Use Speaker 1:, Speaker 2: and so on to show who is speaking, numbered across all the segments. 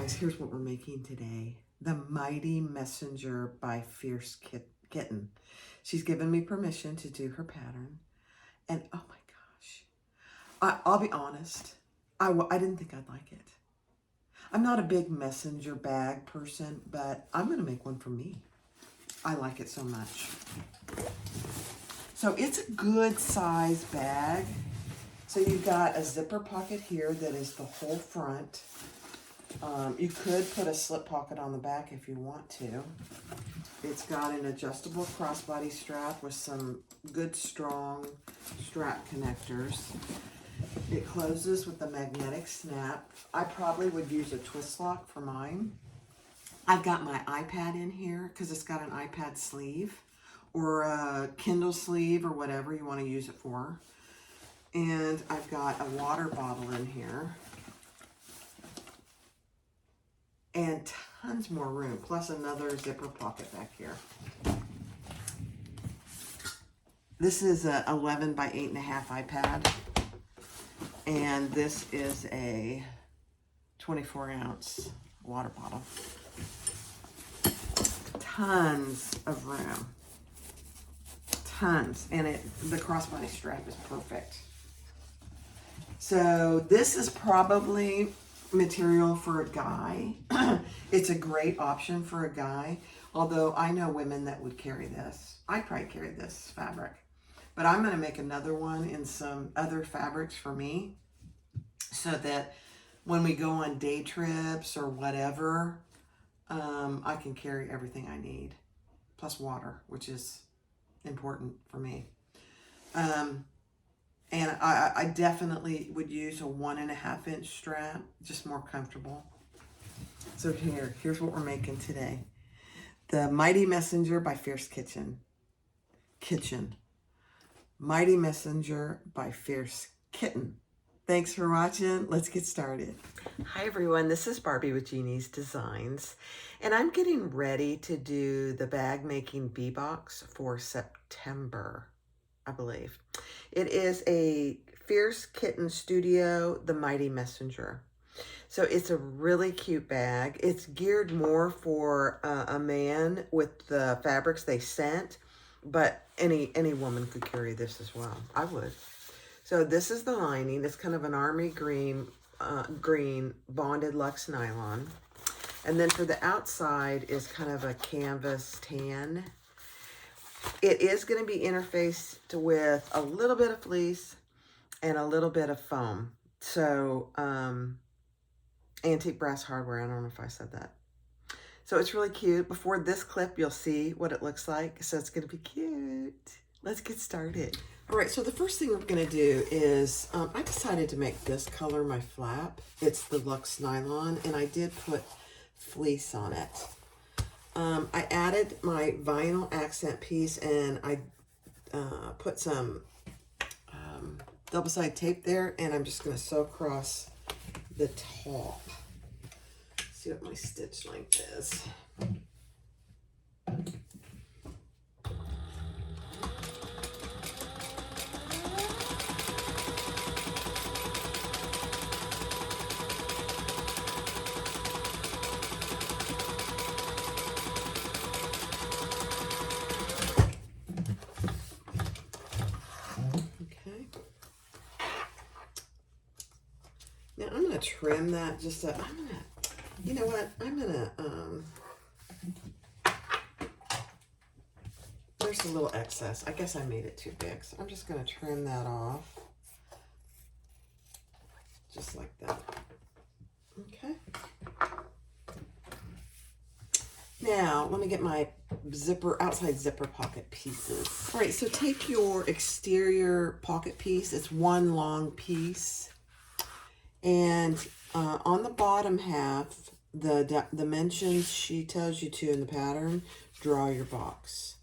Speaker 1: guys, here's what we're making today. The Mighty Messenger by Fierce Kitten. She's given me permission to do her pattern. And oh my gosh, I'll be honest, I didn't think I'd like it. I'm not a big messenger bag person, but I'm going to make one for me. I like it so much. So it's a good size bag. So you've got a zipper pocket here that is the whole front. You could put a slip pocket on the back if you want to. It's got an adjustable crossbody strap with some good strong strap connectors. It closes with a magnetic snap. I probably would use a twist lock for mine. I've got my iPad in here because it's got an iPad sleeve or a Kindle sleeve or whatever you want to use it for. And I've got a water bottle in here. And tons more room, plus another zipper pocket back here. This is a 11 by 8.5 iPad. And this is a 24-ounce water bottle. Tons of room. Tons. And the crossbody strap is perfect. So this is probably material for a guy. It's a great option for a guy, although I know women that would carry this. I'd probably carry this fabric, but I'm going to make another one in some other fabrics for me so that when we go on day trips or whatever, I can carry everything I need, plus water, which is important for me. And I definitely would use a 1.5 inch strap, just more comfortable. So here's what we're making today. The Mighty Messenger by Fierce Kitten. Mighty Messenger by Fierce Kitten. Thanks for watching. Let's get started. Hi everyone, this is Barbie with Jeannie's Designs. And I'm getting ready to do the bag making bee box for September, I believe. It is a Fierce Kitten Studio, the Mighty Messenger. So it's a really cute bag. It's geared more for a man with the fabrics they sent, but any woman could carry this as well. I would. So this is the lining. It's kind of an army green bonded luxe nylon. And then for the outside is kind of a canvas tan. It is going to be interfaced with a little bit of fleece and a little bit of foam. So, antique brass hardware. I don't know if I said that. So it's really cute. Before this clip, you'll see what it looks like. So it's going to be cute. Let's get started. All right, so the first thing we're going to do is, I decided to make this color my flap. It's the luxe nylon, and I did put fleece on it. I added my vinyl accent piece and I put some double-sided tape there, and I'm just going to sew across the top. See what my stitch length is. Now I'm going to trim that just so, you know what, there's a little excess. I guess I made it too big, so I'm just going to trim that off. Just like that. Okay. Now, let me get my outside zipper pocket pieces. All right, so take your exterior pocket piece. It's one long piece. And on the bottom half, the dimensions she tells you to in the pattern, draw your box.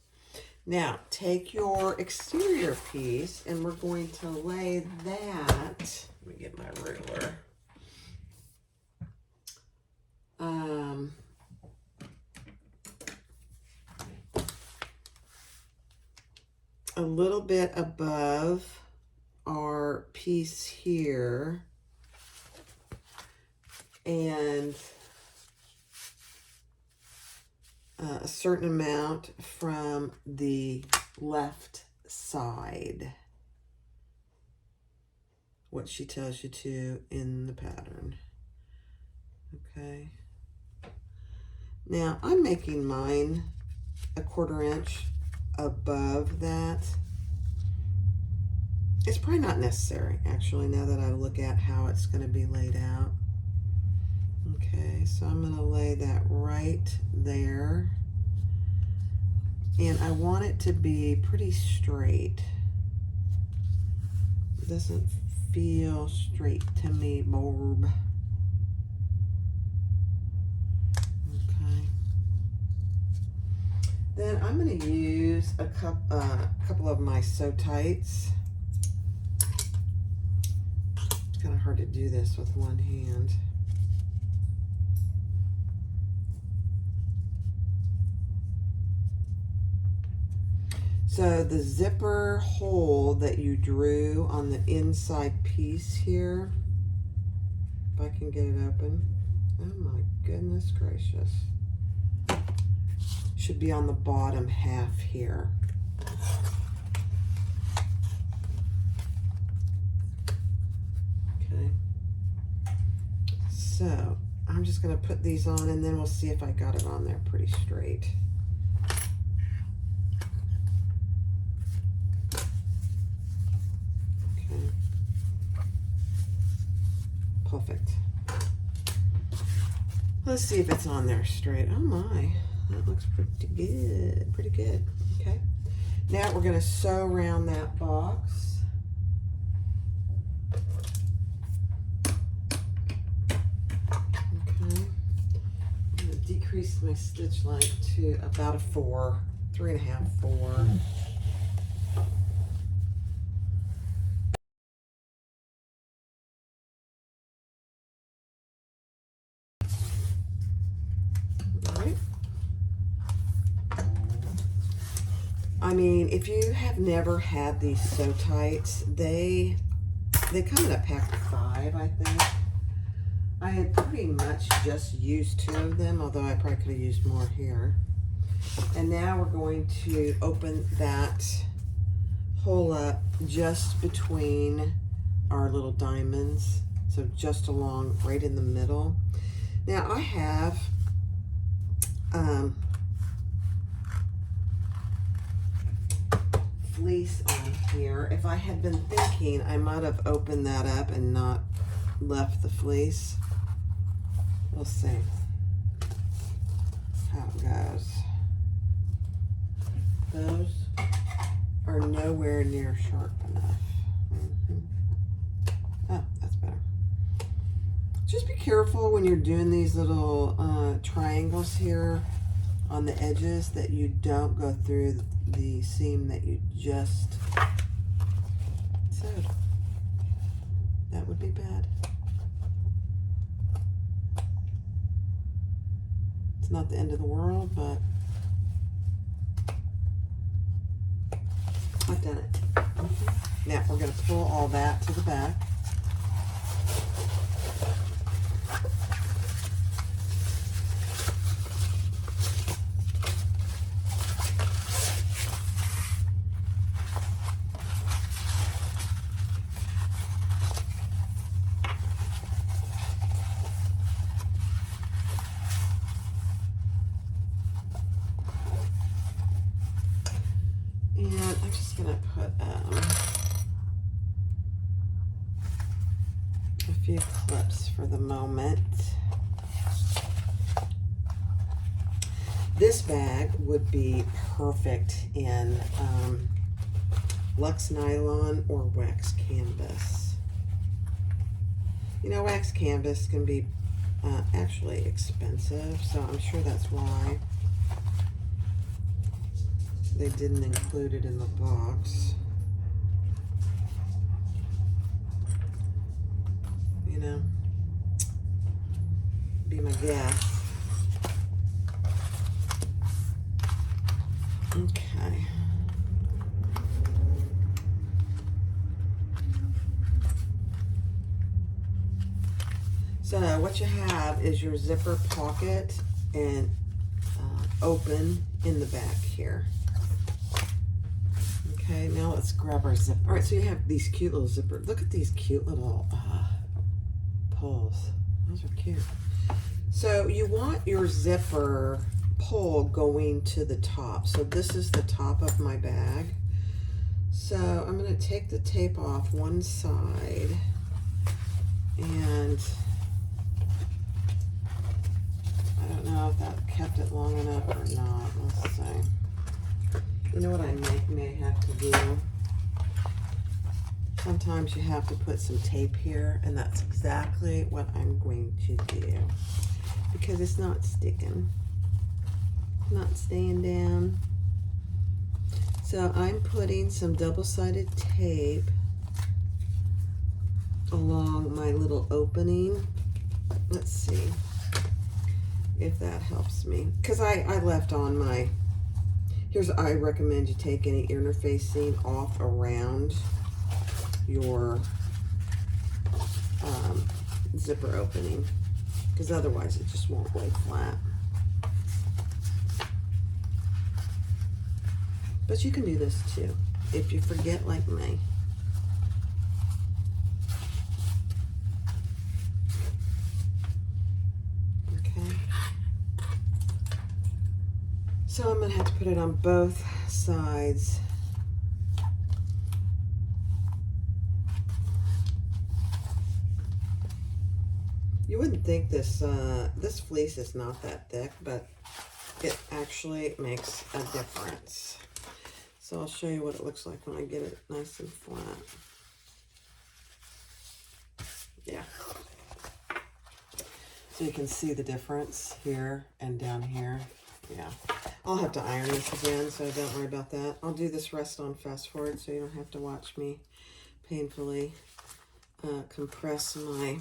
Speaker 1: Now, take your exterior piece, and we're going to lay that, let me get my ruler. A little bit above our piece here. And a certain amount from the left side. What she tells you to in the pattern. Okay. Now I'm making mine a 1/4 inch above that. It's probably not necessary, actually, now that I look at how it's going to be laid out. Okay, so I'm going to lay that right there. And I want it to be pretty straight. It doesn't feel straight to me, Barb. Okay. Then I'm going to use a couple of my sew tights. It's kind of hard to do this with one hand. So the zipper hole that you drew on the inside piece here, if I can get it open. Oh my goodness gracious. Should be on the bottom half here. Okay. So I'm just going to put these on and then we'll see if I got it on there pretty straight. Okay. Perfect. Let's see if it's on there straight. Oh my, that looks pretty good. Pretty good. Okay. Now we're going to sew around that box. Decrease my stitch length to about a 4, 3.5, 4. All right. I mean, if you have never had these sew tights, they come in a pack of 5, I think. I had pretty much just used 2 of them, although I probably could have used more here. And now we're going to open that hole up just between our little diamonds. So just along right in the middle. Now I have fleece on here. If I had been thinking, I might have opened that up and not left the fleece. We'll see how it goes. Those are nowhere near sharp enough. Oh, that's better. Just be careful when you're doing these little triangles here on the edges that you don't go through the seam that you just sewed. That would be bad. It's not the end of the world, but I've done it. Now we're going to pull all that to the back. And I'm just going to put a few clips for the moment. This bag would be perfect in Luxe nylon or wax canvas. You know, wax canvas can be actually expensive, so I'm sure that's why they didn't include it in the box. You know, be my guess. Okay. So what you have is your zipper pocket, and open in the back here. Okay, now let's grab our zipper. All right, so you have these cute little zippers. Look at these cute little pulls. Those are cute. So you want your zipper pull going to the top. So this is the top of my bag. So I'm going to take the tape off one side, and I don't know if that kept it long enough or not. Let's see. You know what I may have to do? Sometimes you have to put some tape here, and that's exactly what I'm going to do, because it's not sticking, not staying down. So I'm putting some double-sided tape along my little opening. Let's see if that helps me, because I left on my, I recommend you take any interfacing off around your zipper opening, because otherwise it just won't lay flat. But you can do this too if you forget, like me. Okay. So I'm going to have to put it on both sides. You wouldn't think this this fleece is not that thick, but it actually makes a difference. So I'll show you what it looks like when I get it nice and flat. Yeah. So you can see the difference here and down here. Yeah. I'll have to iron this again, so don't worry about that. I'll do this rest on fast forward so you don't have to watch me painfully compress my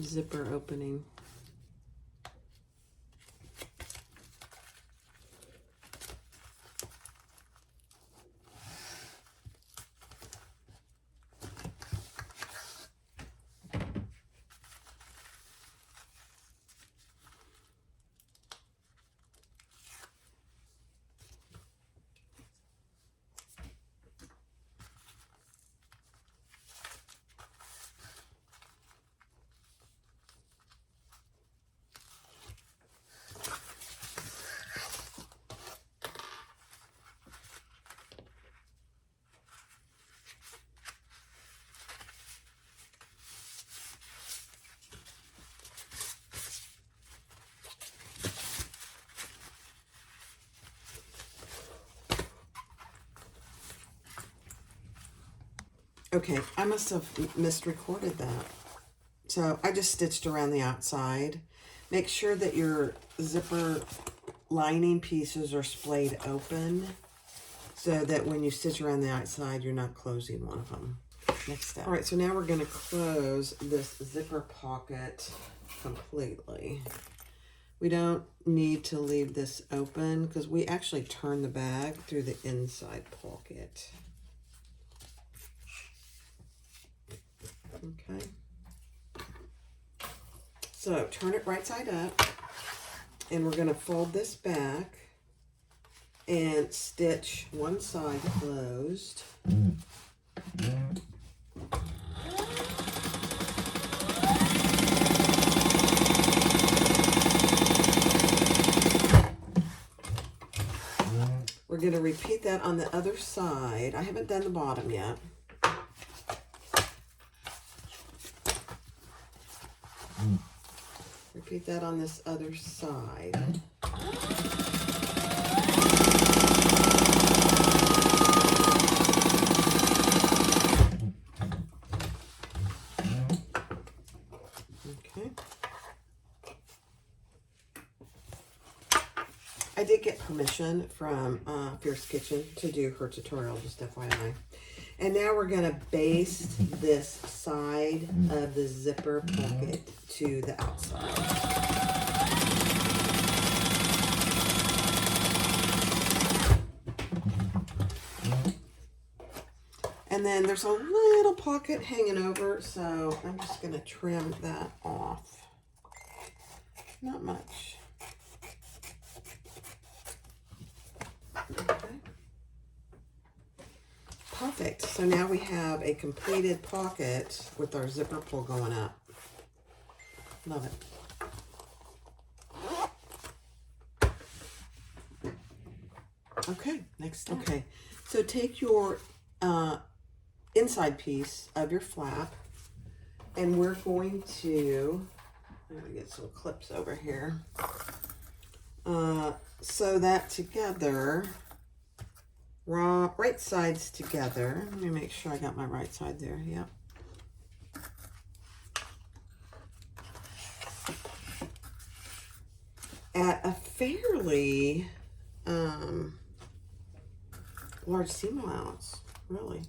Speaker 1: zipper opening. Okay, I must have misrecorded that. So I just stitched around the outside. Make sure that your zipper lining pieces are splayed open so that when you stitch around the outside, you're not closing one of them. Next step. All right, so now we're going to close this zipper pocket completely. We don't need to leave this open because we actually turn the bag through the inside pocket. Okay. So turn it right side up, and we're going to fold this back and stitch one side closed. We're going to repeat that on the other side. I haven't done the bottom yet. Repeat that on this other side. Okay. I did get permission from Fierce Kitchen to do her tutorial, just FYI. And now we're going to baste this side of the zipper pocket to the outside. And then there's a little pocket hanging over, so I'm just going to trim that off. Not much. Okay. Perfect. So now we have a completed pocket with our zipper pull going up. Love it. Okay, next step. Okay, so take your inside piece of your flap, and we're going to, I'm going to get some clips over here, sew that together, right sides together. Let me make sure I got my right side there, yep. At a fairly large seam allowance, really.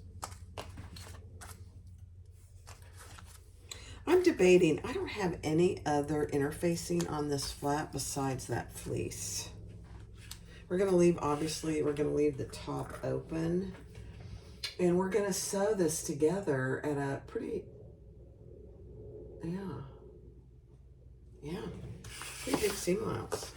Speaker 1: I'm debating, I don't have any other interfacing on this flap besides that fleece. We're gonna leave, obviously, we're gonna leave the top open, and we're gonna sew this together at a pretty, yeah, pretty big seam allowance.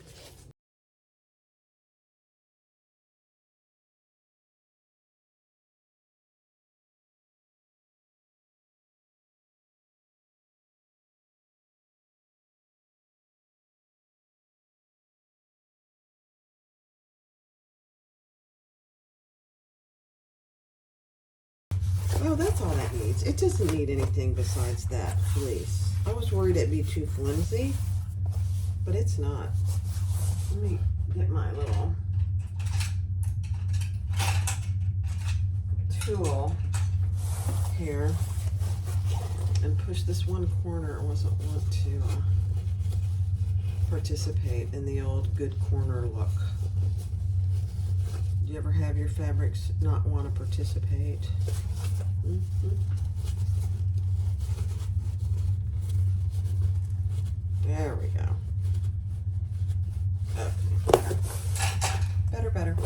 Speaker 1: Oh, that's all that needs. It doesn't need anything besides that fleece. I was worried it'd be too flimsy, but it's not. Let me get my little tool here and push this one corner. I wasn't want to participate in the old good corner look. Do you ever have your fabrics not want to participate? There we go. Okay, better.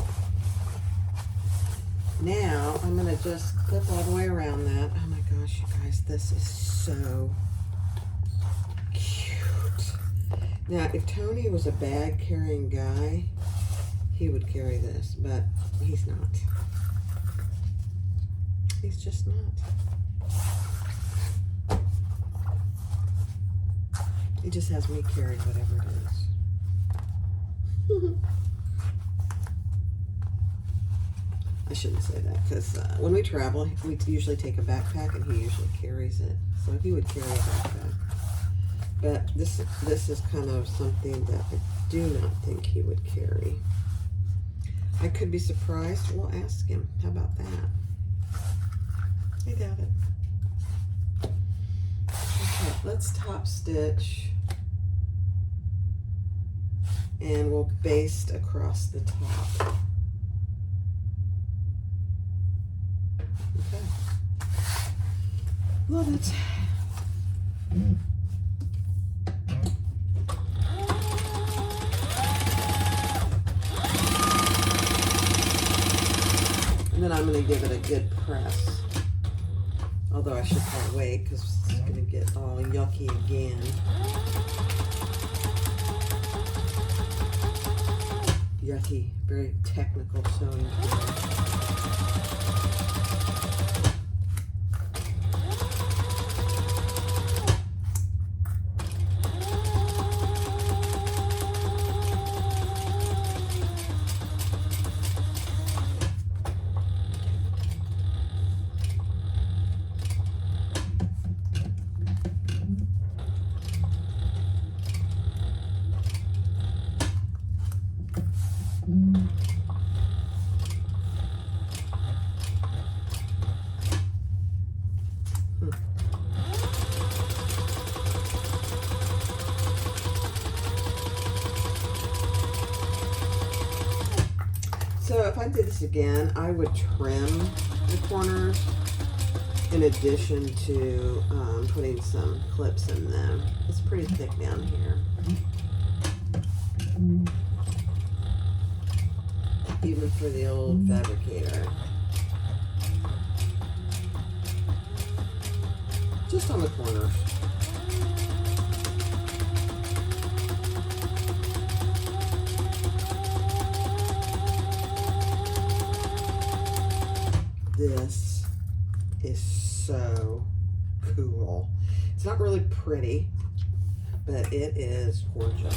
Speaker 1: Now I'm gonna just clip all the way around that. Oh my gosh, you guys, this is so cute. Now, if Tony was a bag carrying guy, he would carry this, but he's not. He's just not. He just has me carry whatever it is. I shouldn't say that, because when we travel, we usually take a backpack, and he usually carries it. So he would carry a backpack. But this is kind of something that I do not think he would carry. I could be surprised. We'll ask him. How about that? I doubt it. Okay, let's top stitch, and we'll baste across the top. Okay. Love it. And then I'm going to give it a good press. Although I should probably wait, because it's going to get all yucky again. Yucky, very technical sewing tool. So if I did this again, I would trim the corners in addition to putting some clips in them. It's pretty thick down here. Even for the old fabricator. Just on the corners. This is so cool. It's not really pretty, but it is gorgeous.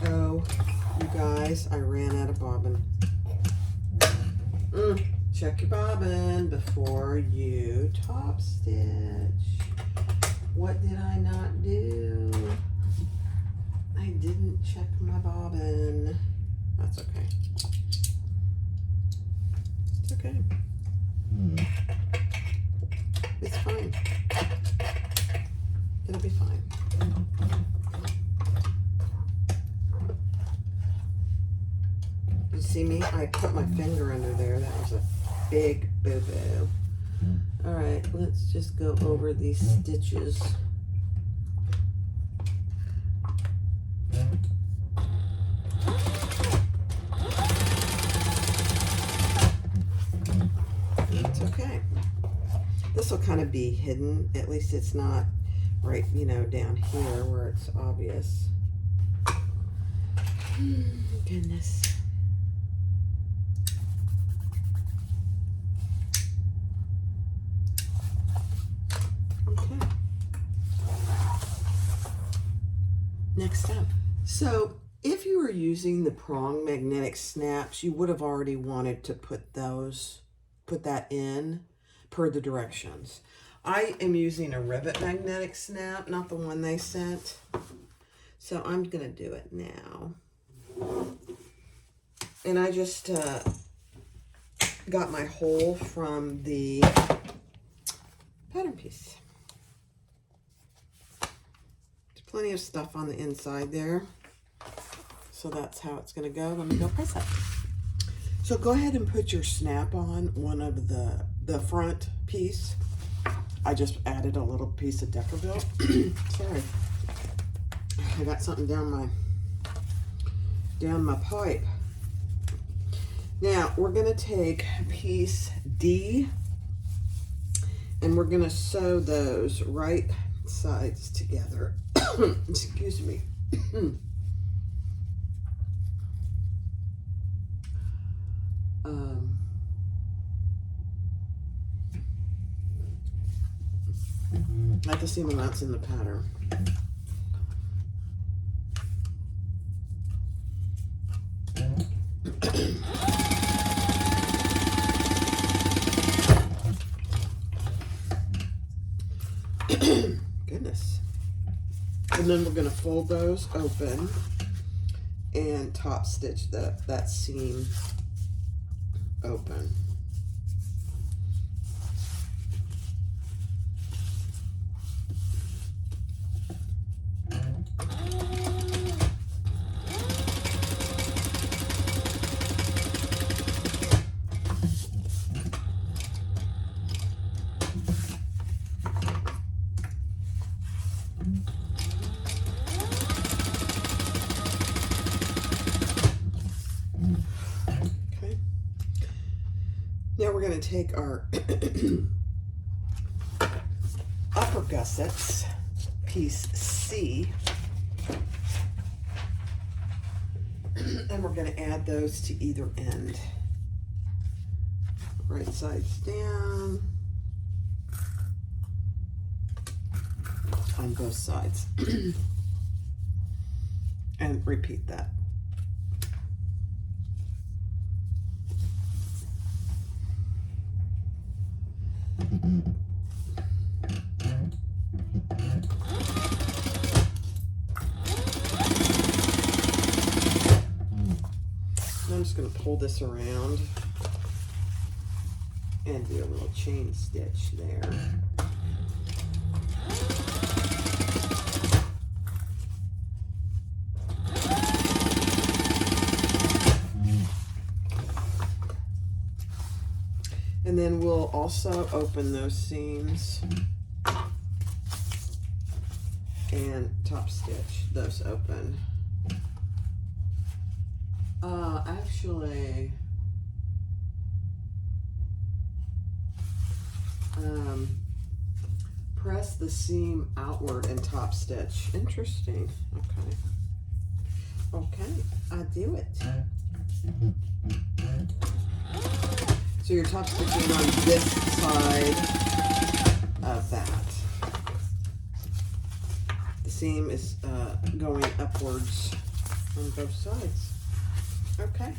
Speaker 1: Oh, you guys, I ran out of bobbin. Check your bobbin before you top stitch. What did I not do? I didn't check my bobbin. That's okay. It's okay. It's fine. It'll be fine. You see me? I put my finger under there. That was a big boo-boo. All right, let's just go over these stitches. It's okay. This will kind of be hidden. At least it's not right, you know, down here where it's obvious. Goodness. Next up. So if you were using the prong magnetic snaps, you would have already wanted to put that in per the directions. I am using a rivet magnetic snap, not the one they sent. So I'm gonna do it now. And I just got my hole from the pattern piece. Plenty of stuff on the inside there. So that's how it's going to go. Let me go press it. So go ahead and put your snap on one of the front piece. I just added a little piece of Deckerville. Sorry. I got something down my pipe. Now we're going to take piece D and we're going to sew those right sides together. Excuse me. I have to see when that's in the pattern. Goodness. And then we're going to fold those open and top stitch that seam open. Now we're going to take our upper gussets, piece C, and we're going to add those to either end. Right sides down on both sides. And repeat that. I'm just going to pull this around and do a little chain stitch there. And then we'll also open those seams and top stitch those open. Actually, press the seam outward and top stitch. Interesting. Okay. Okay, I do it. So your top stitching on this side of that. The seam is going upwards on both sides. Okay.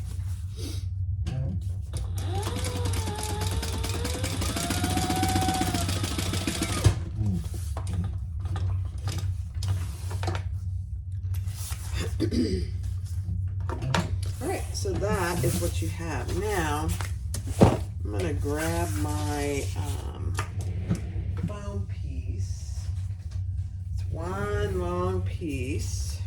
Speaker 1: All right, so that is what you have. Now, I'm gonna grab my foam piece. It's one long piece.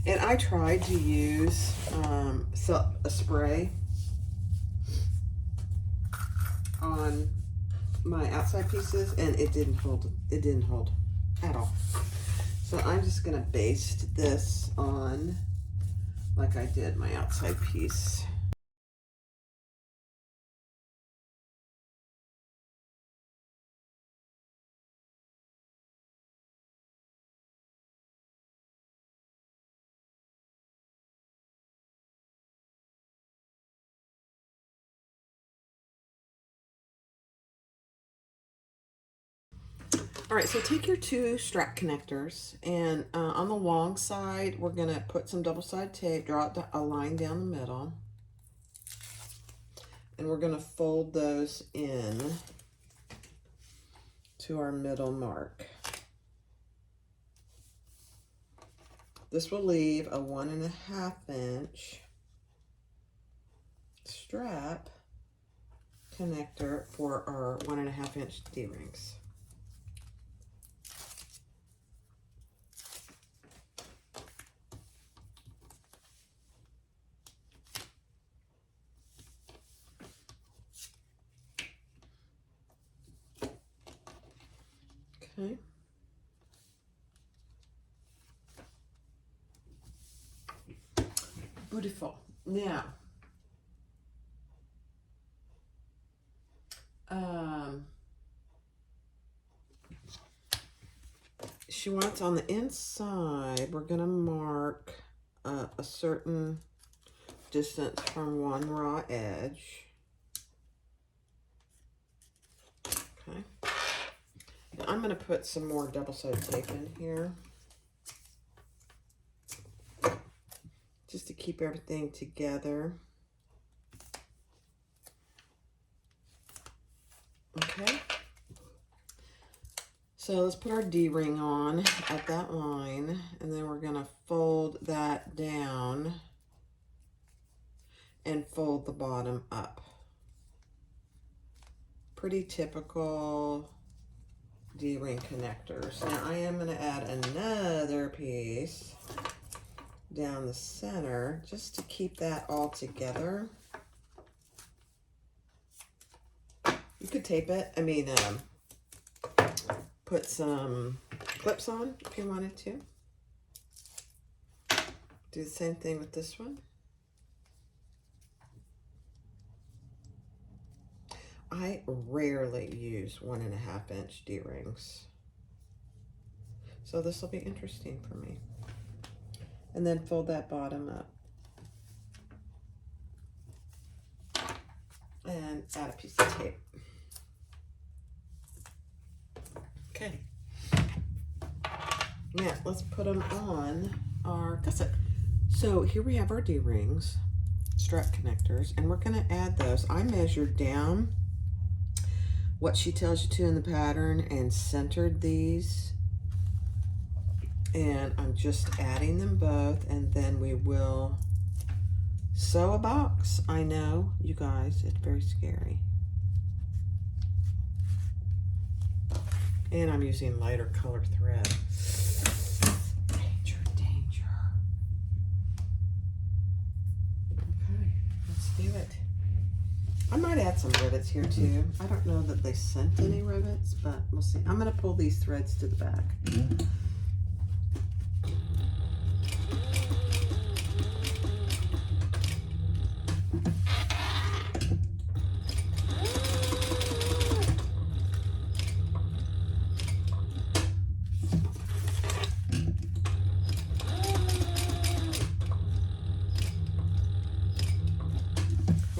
Speaker 1: And I tried to use a spray on my outside pieces, and it didn't hold. It didn't hold at all. So I'm just gonna baste this on like I did my outside piece. All right, so take your two strap connectors, and on the long side, we're gonna put some double-sided tape, draw a line down the middle, and we're gonna fold those in to our middle mark. This will leave a 1.5 inch strap connector for our 1.5 inch D-rings. Okay. Beautiful. Now, she wants on the inside, we're going to mark a certain distance from one raw edge. Okay. Now I'm going to put some more double-sided tape in here, just to keep everything together. Okay. So let's put our D-ring on at that line, and then we're gonna fold that down and fold the bottom up. Pretty typical D-ring connectors. Now I am gonna add another piece down the center just to keep that all together. You could tape it, put some clips on if you wanted to. Do the same thing with this one. I rarely use 1.5 inch D-rings, so this will be interesting for me. And then fold that bottom up and add a piece of tape. Okay. Now let's put them on our gusset. So here we have our D-rings, strap connectors, and we're going to add those. I measured down what she tells you to in the pattern and centered these, and I'm just adding them both, and then we will sew a box. I know, you guys, it's very scary. And I'm using lighter color thread. Danger, danger. Okay, let's do it. I might add some rivets here too. I don't know that they sent any rivets, but we'll see. I'm gonna pull these threads to the back.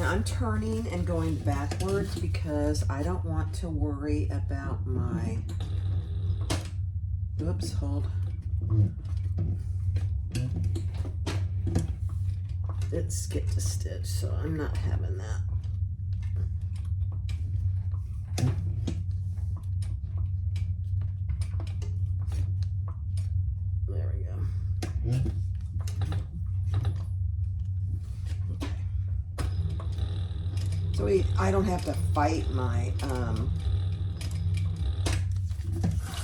Speaker 1: I'm turning and going backwards because I don't want to worry about my, oops, hold. It skipped a stitch, so I'm not having that. There we go. Okay. So I don't have to fight my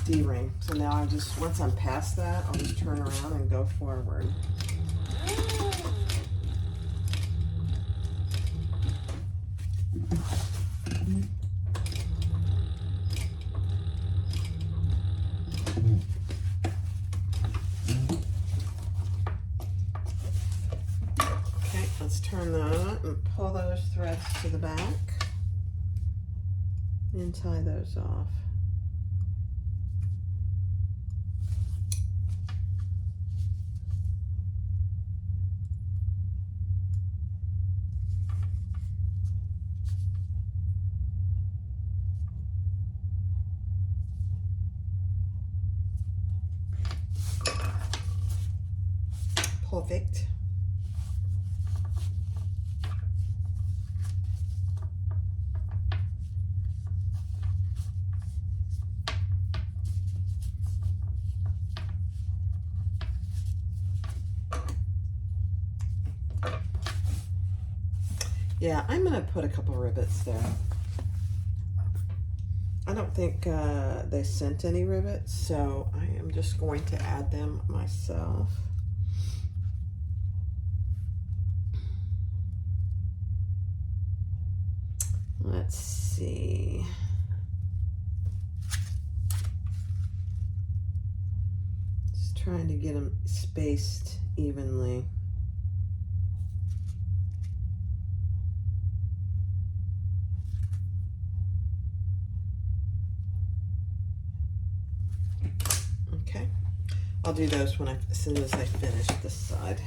Speaker 1: D-ring. So now I just, once I'm past that, I'll just turn around and go forward. Okay, let's turn that and pull those threads to the back and tie those off. Perfect. Yeah, I'm gonna put a couple rivets there. I don't think they sent any rivets, so I am just going to add them myself. Let's see. Just trying to get them spaced evenly. Okay, I'll do those when as soon as I finish this side.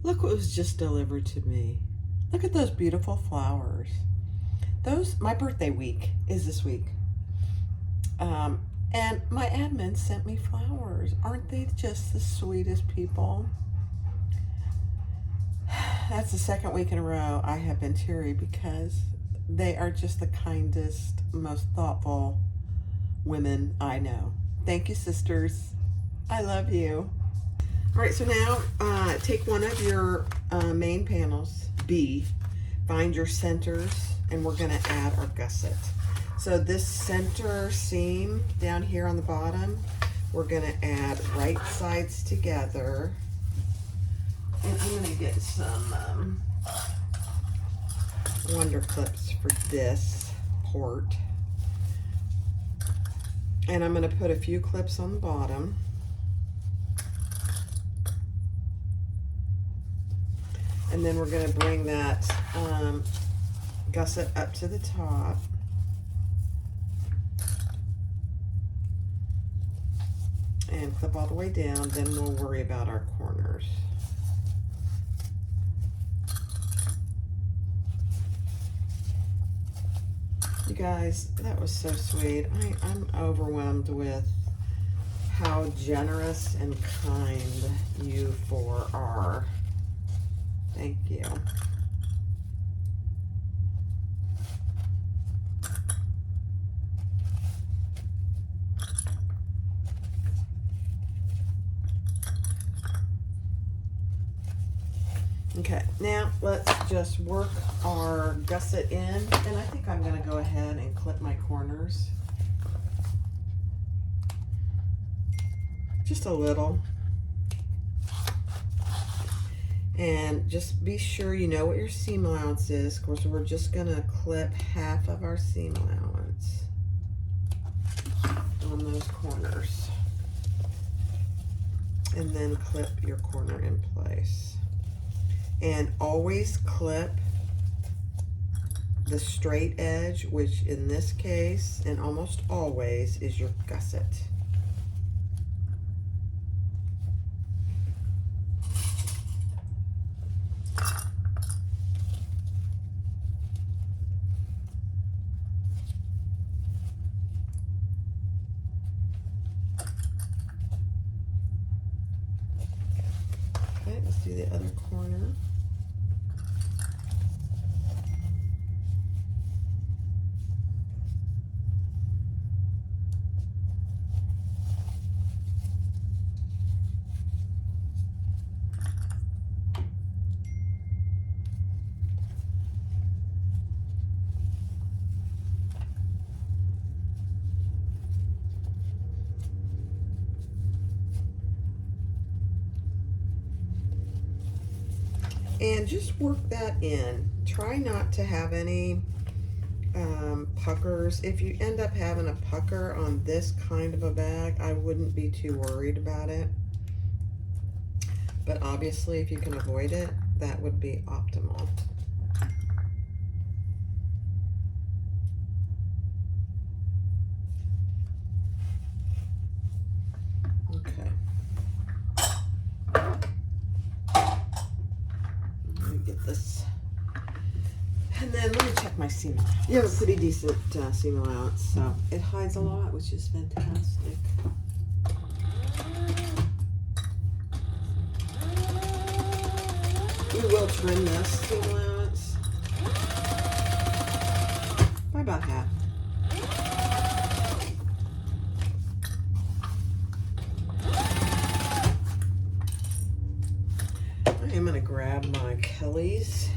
Speaker 1: Look what was just delivered to me. Look at those beautiful flowers. Those, my birthday week is this week. And my admin sent me flowers. Aren't they just the sweetest people? That's the second week in a row I have been teary because they are just the kindest, most thoughtful women I know. Thank you, sisters. I love you. All right, so now take one of your main panels, B, find your centers, and we're gonna add our gusset. So this center seam down here on the bottom, we're gonna add right sides together. And I'm gonna get some Wonder Clips for this port. And I'm gonna put a few clips on the bottom. And then we're going to bring that gusset up to the top. And clip all the way down, then we'll worry about our corners. You guys, that was so sweet. I'm overwhelmed with how generous and kind you four are. Thank you. Okay, now let's just work our gusset in, and I think I'm going to go ahead and clip my corners. Just a little. And just be sure you know what your seam allowance is. Of course, we're just going to clip half of our seam allowance on those corners. And then clip your corner in place. And always clip the straight edge, which in this case, and almost always, is your gusset. Okay, let's do the other corner. And just work that in. Try not to have any puckers. If you end up having a pucker on this kind of a bag, I wouldn't be too worried about it. But obviously, if you can avoid it, that would be optimal. Okay. Let me get this. And then let me check my seam allowance. You have a pretty decent seam allowance, so it hides a lot, which is fantastic. We will trim this seam allowance by about half. I am going to grab my Kelly's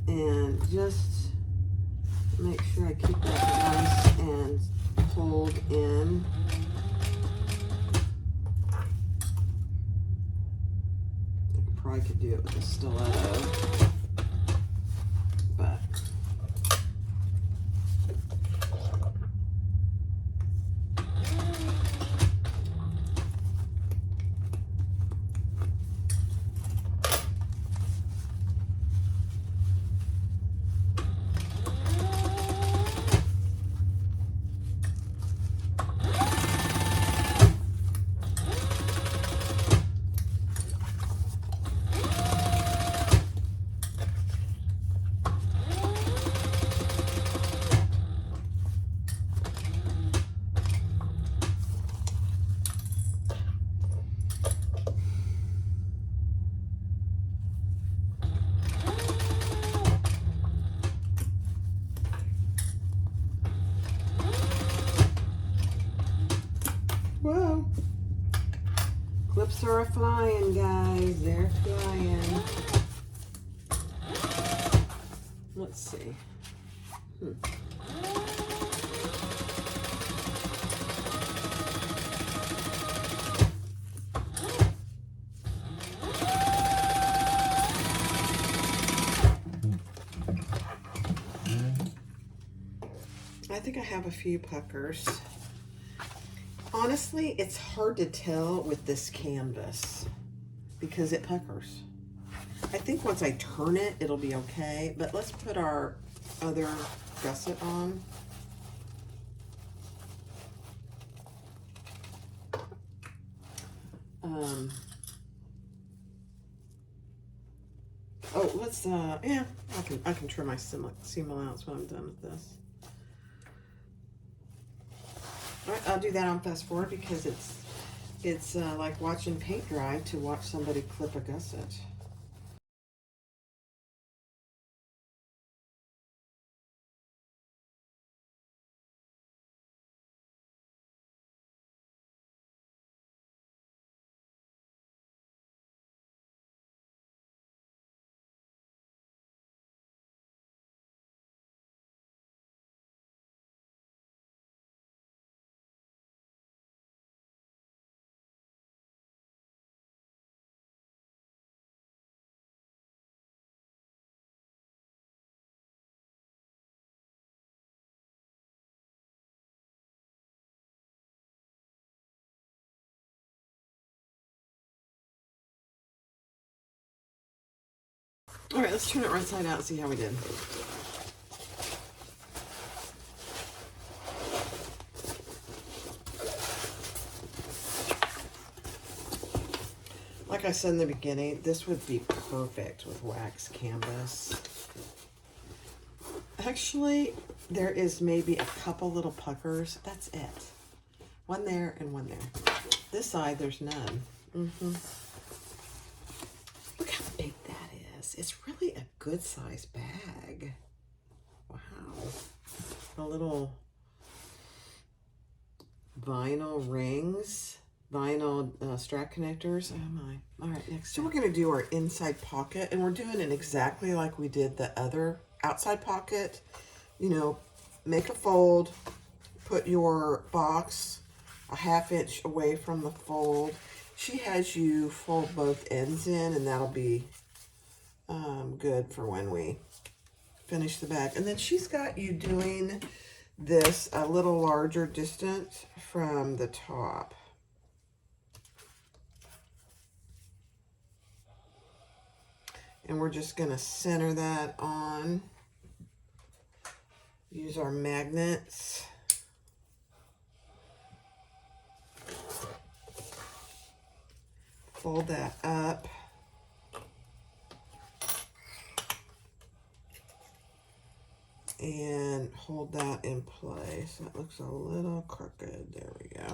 Speaker 1: and just make sure I keep that nice and pulled in. I probably could do it with a stiletto, but whoa. Clips are a-flying, guys. They're flying. Let's see. I think I have a few puckers. Honestly, it's hard to tell with this canvas because it puckers. I think once I turn it, it'll be okay. But let's put our other gusset on. Oh, let's yeah, I can trim my seam allowance when I'm done with this. All right, I'll do that on fast forward because it's like watching paint dry to watch somebody clip a gusset. All right, let's turn it right side out and see how we did. Like I said in the beginning, this would be perfect with wax canvas. Actually, there is maybe a couple little puckers. That's it. One there and one there. This side, there's none. Look how big that is. It's really a good size bag. Wow. The little vinyl rings, vinyl strap connectors. Oh my. All right, next. So we're going to do our inside pocket, and we're doing it exactly like we did the other outside pocket. You know, make a fold, put your box a 1/2 inch away from the fold. She has you fold both ends in, and that'll be good for when we finish the bag. And then she's got you doing this a little larger distance from the top. And we're just going to center that on. Use our magnets. Fold that up. And hold that in place. That looks a little crooked. There we go.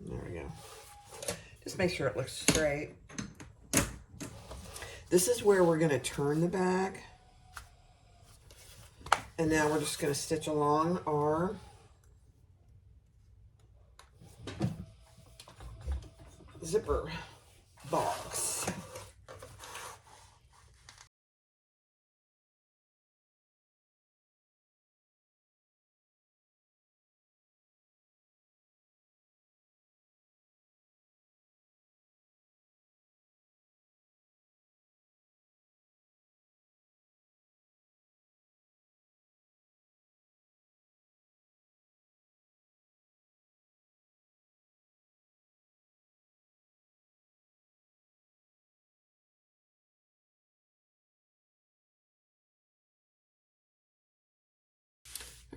Speaker 1: There we go. Just make sure it looks straight. This is where we're going to turn the bag. And now we're just going to stitch along our zipper box.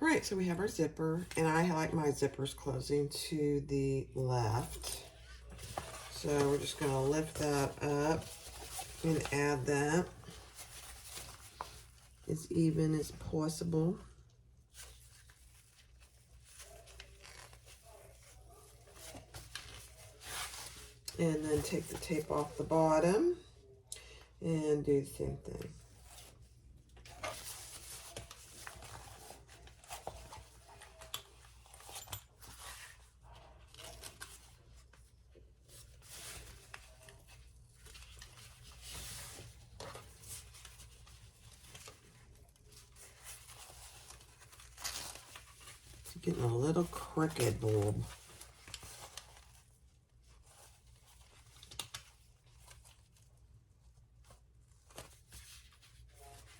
Speaker 1: All right, so we have our zipper, and I like my zippers closing to the left. So we're just going to lift that up and add that as even as possible. And then take the tape off the bottom and do the same thing. Getting a little crooked, bulb.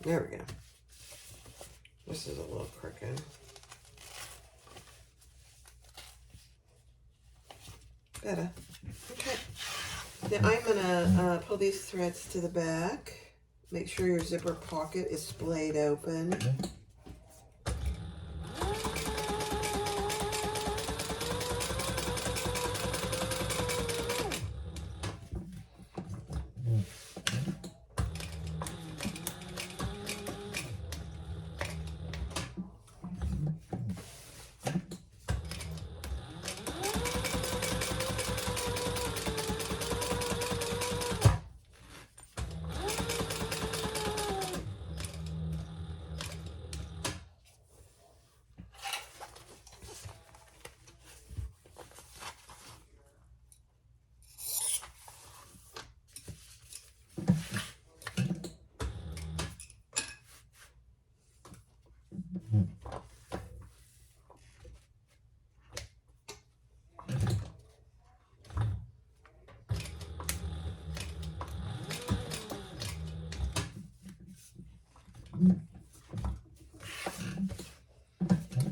Speaker 1: There we go. This is a little crooked. Better. Okay. Now I'm gonna pull these threads to the back. Make sure your zipper pocket is splayed open.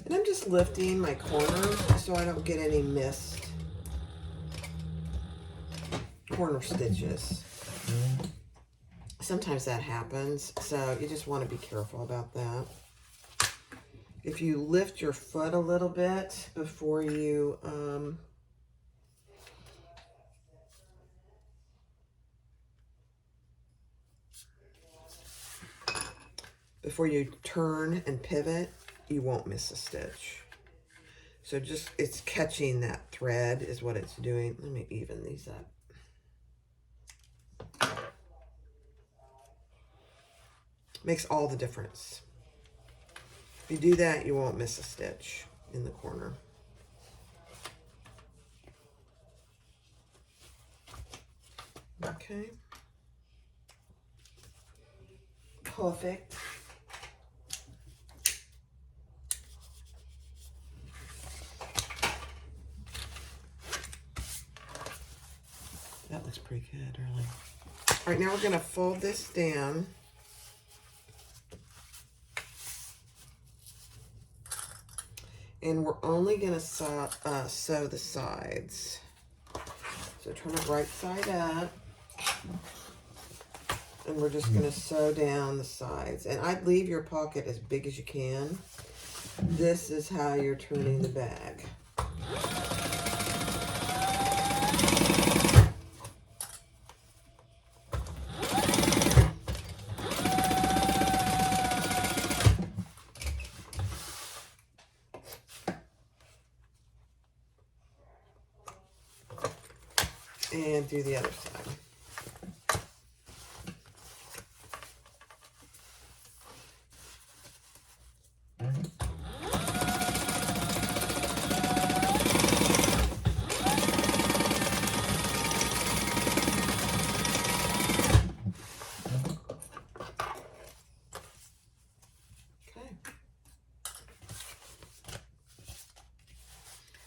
Speaker 1: And I'm just lifting my corners so I don't get any mist corner stitches. Sometimes that happens, so you just want to be careful about that. If you lift your foot a little bit before you turn and pivot, you won't miss a stitch. So just, it's catching that thread is what it's doing. Let me even these up. Makes all the difference. If you do that, you won't miss a stitch in the corner. Okay. Perfect. That looks pretty good, really. All right, now we're going to fold this down. And we're only going to sew the sides. So turn it right side up. And we're just going to sew down the sides. And I'd leave your pocket as big as you can. This is how you're turning the bag. And do the other side.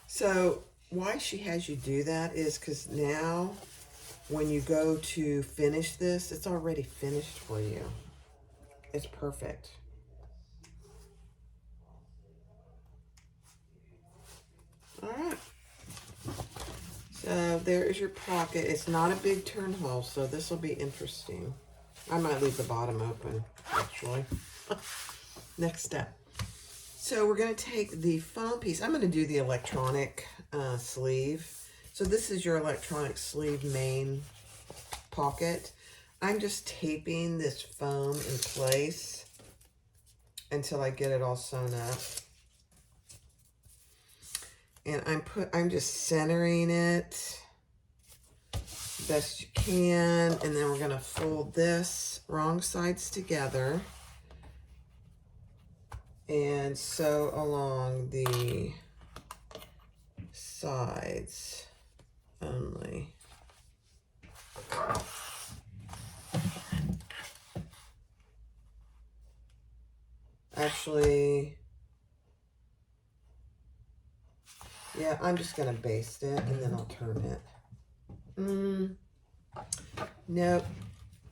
Speaker 1: So why she has you do that is because now when you go to finish this, it's already finished for you. It's perfect. All right. So there is your pocket. It's not a big turn hole, so this will be interesting. I might leave the bottom open, actually. Next step. So we're going to take the foam piece. I'm going to do the electronic sleeve. So this is your electronic sleeve main pocket. I'm just taping this foam in place until I get it all sewn up. And I'm just centering it best you can, and then we're going to fold this wrong sides together and sew along the sides only. Actually, yeah, I'm just going to baste it and then I'll turn it. Nope.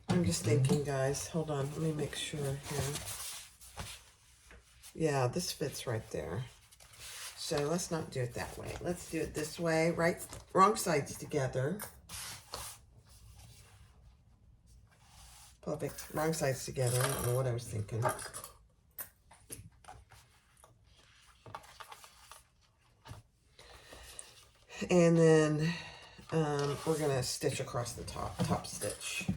Speaker 1: I'm just thinking, guys. Hold on. Let me make sure here. Yeah, this fits right there. So let's not do it that way. Let's do it this way. Right, wrong sides together. Perfect. Wrong sides together. I don't know what I was thinking. And then we're going to stitch across the top stitch.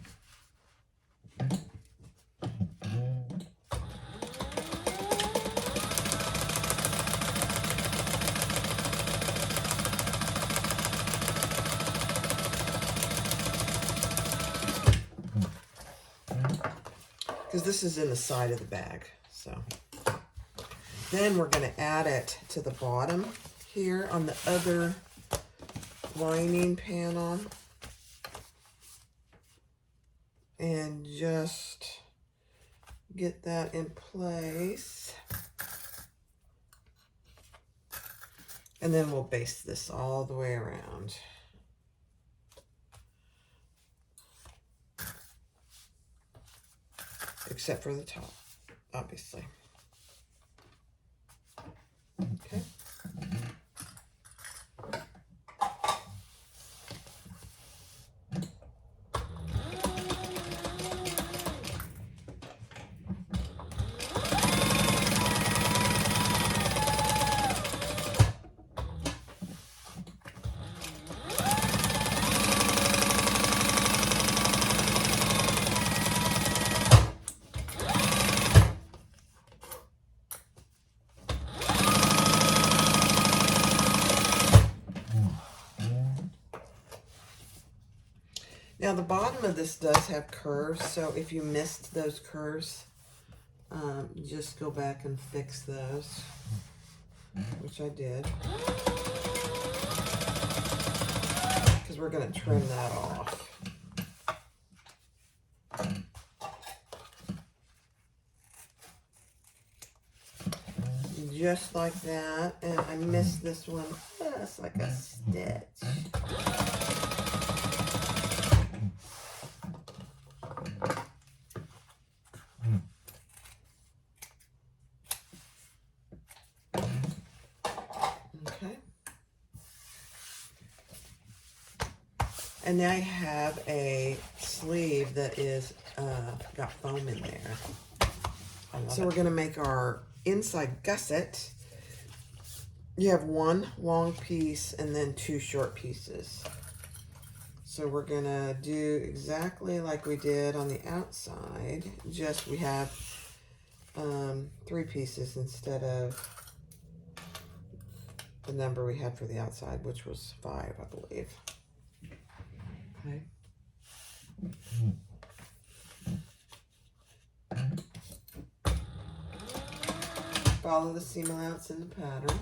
Speaker 1: Because this is in the side of the bag. So then we're going to add it to the bottom here on the other lining panel and just get that in place, and then we'll baste this all the way around. Except for the top, obviously. Okay. Now the bottom of this does have curves, so if you missed those curves, just go back and fix those, which I did. Because we're going to trim that off. Just like that, and I missed this one just like a stitch. Okay. And now I have a sleeve that is got foam in there. So we're going to make our inside gusset. You have one long piece and then two short pieces. So we're going to do exactly like we did on the outside, just we have 3 pieces instead of the number we had for the outside, which was 5, I believe. Okay. Follow the seam allowance in the pattern.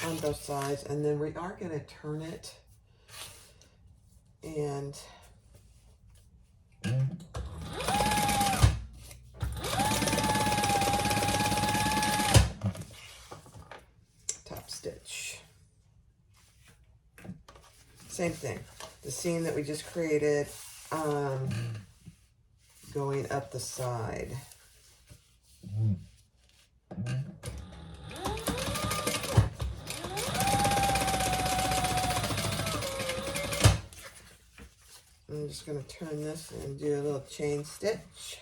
Speaker 1: On both sides, and then we are going to turn it and top stitch. Same thing, the seam that we just created, going up the side. I'm just going to turn this and do a little chain stitch.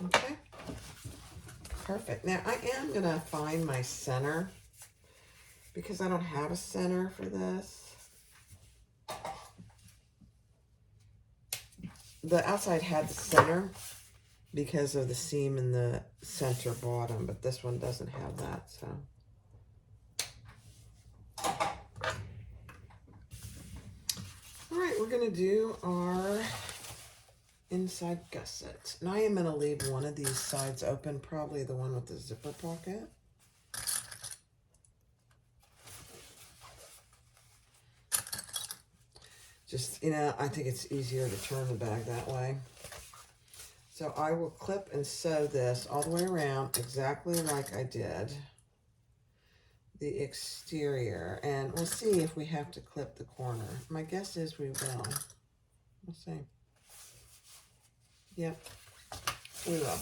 Speaker 1: Okay, perfect. Now I am going to find my center, because I don't have a center for this. The outside had the center because of the seam in the center bottom, but this one doesn't have that, so. All right, we're gonna do our inside gusset. And I am gonna leave one of these sides open, probably the one with the zipper pocket. Just, you know, I think it's easier to turn the bag that way. So I will clip and sew this all the way around exactly like I did the exterior. And we'll see if we have to clip the corner. My guess is we will. We'll see. Yep, we will.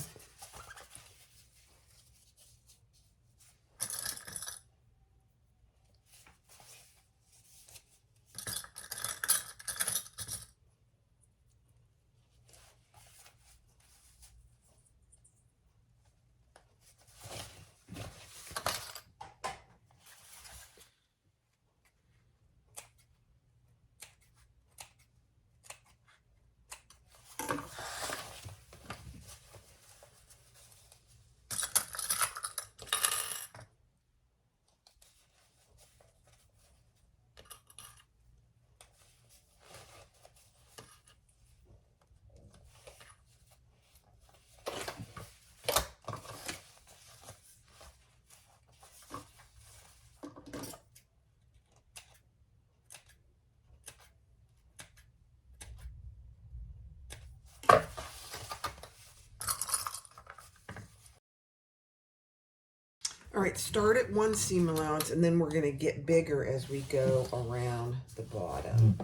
Speaker 1: All right, start at one seam allowance, and then we're going to get bigger as we go around the bottom.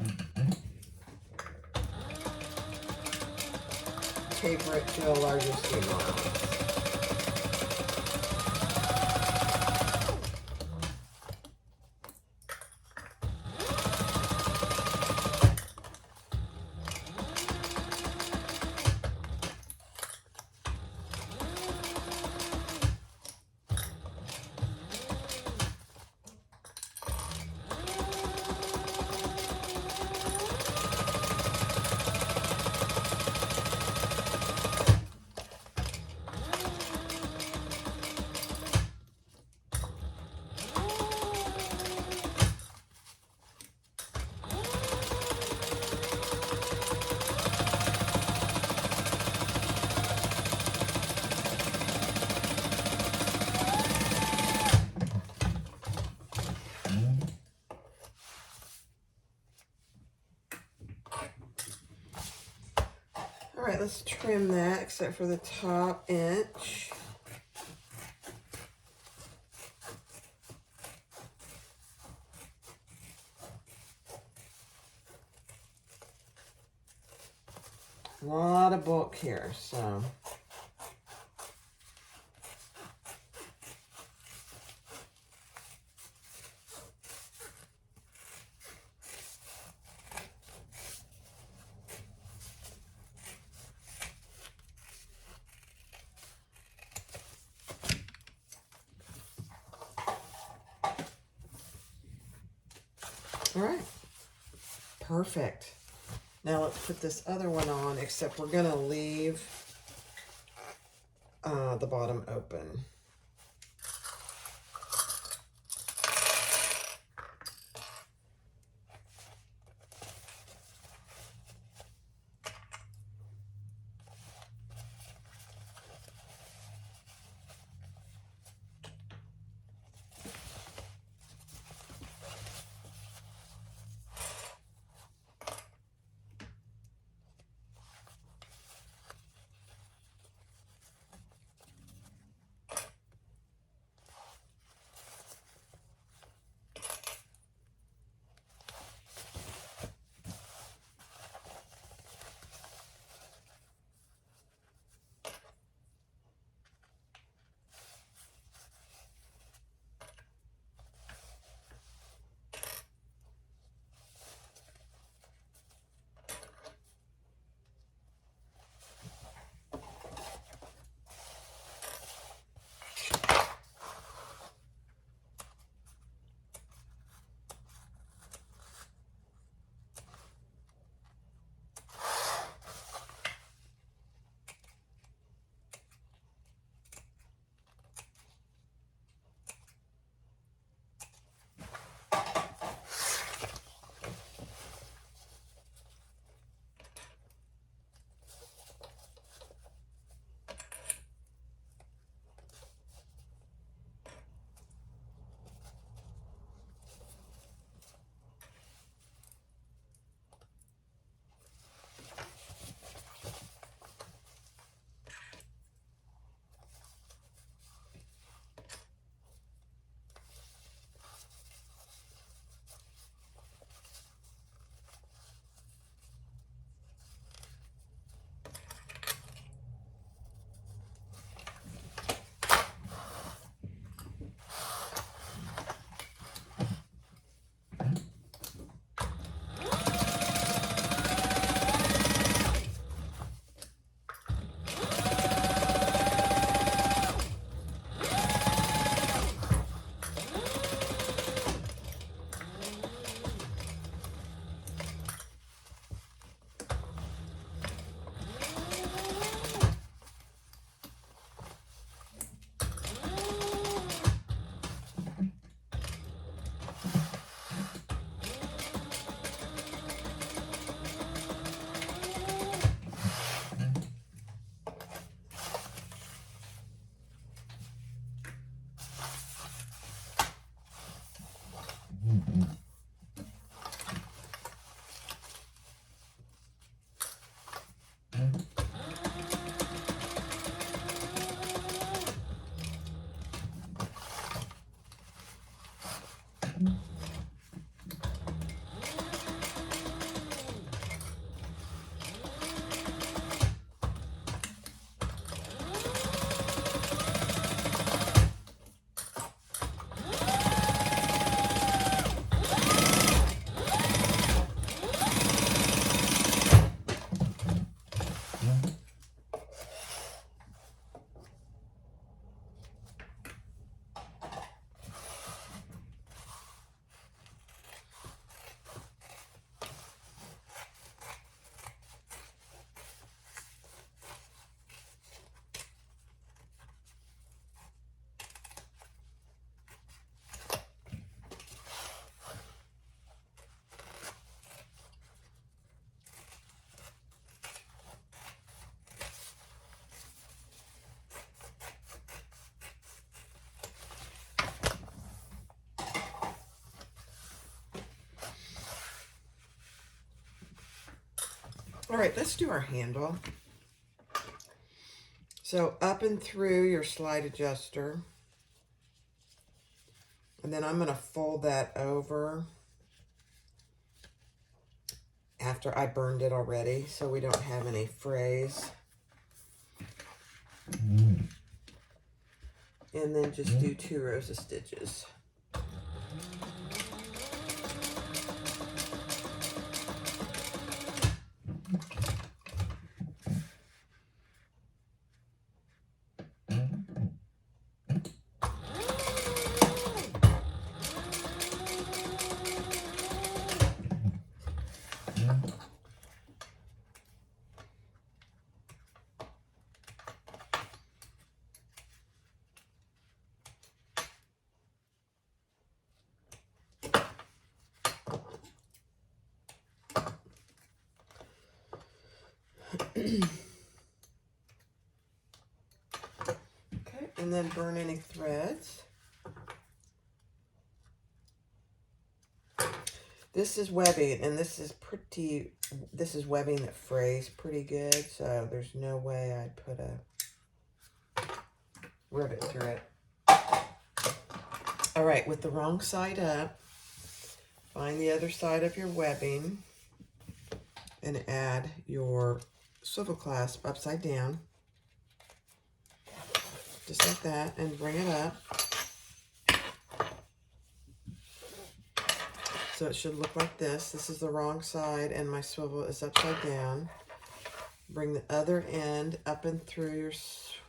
Speaker 1: Taper it to a larger seam allowance. let's trim that except for the top inch. A lot of bulk here, so. All right, perfect. Now let's put this other one on, except we're gonna leave the bottom open. All right, let's do our handle. So up and through your slide adjuster. And then I'm going to fold that over after I burned it already, so we don't have any frays. And then just do 2 rows of stitches. Okay, and then burn any threads. This is webbing, and this is webbing that frays pretty good, so there's no way I'd put a rivet through it. All right, with the wrong side up, find the other side of your webbing and add your swivel clasp upside down, just like that, and bring it up. So it should look like this. This is the wrong side and my swivel is upside down. Bring the other end up and through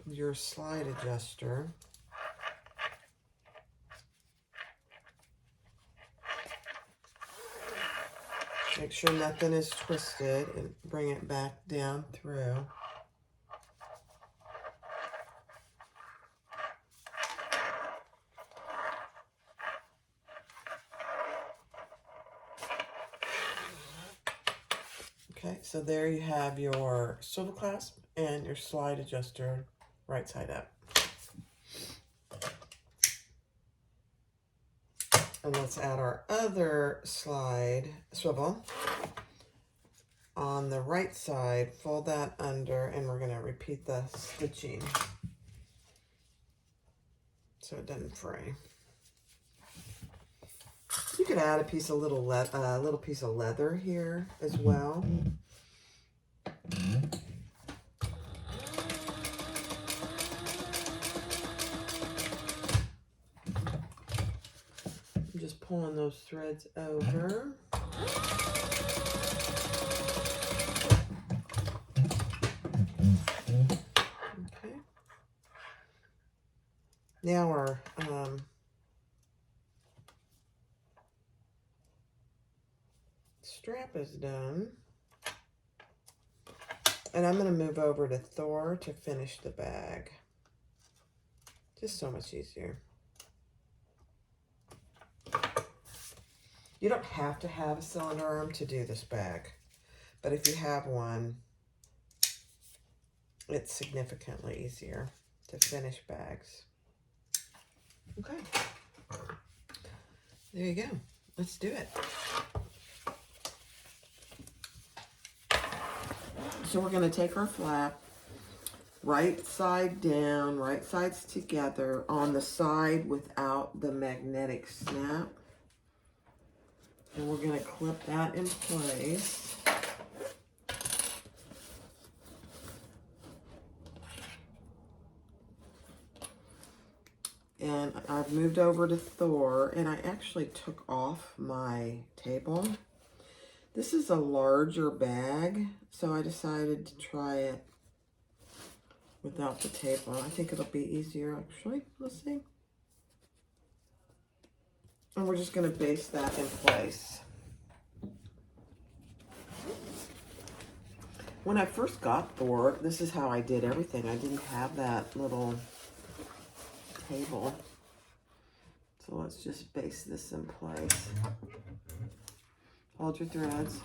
Speaker 1: your slide adjuster. Make sure nothing is twisted and bring it back down through. Okay, so there you have your swivel clasp and your slide adjuster right side up. And let's add our other swivel on the right side, fold that under, and we're gonna repeat the stitching so it doesn't fray. You could add a piece of little piece of leather here as well. I'm just pulling those threads over. Okay. Now our strap is done, and I'm going to move over to Thor to finish the bag. Just so much easier. You don't have to have a cylinder arm to do this bag, but if you have one, it's significantly easier to finish bags. Okay, there you go. Let's do it. So we're going to take our flap, right side down, right sides together on the side without the magnetic snap. And we're going to clip that in place. And I've moved over to Thor, and I actually took off my table. This is a larger bag, so I decided to try it without the table. I think it'll be easier, actually. Let's see. And we're just going to base that in place. When I first got Thor, this is how I did everything. I didn't have that little table. So let's just base this in place. Hold your threads.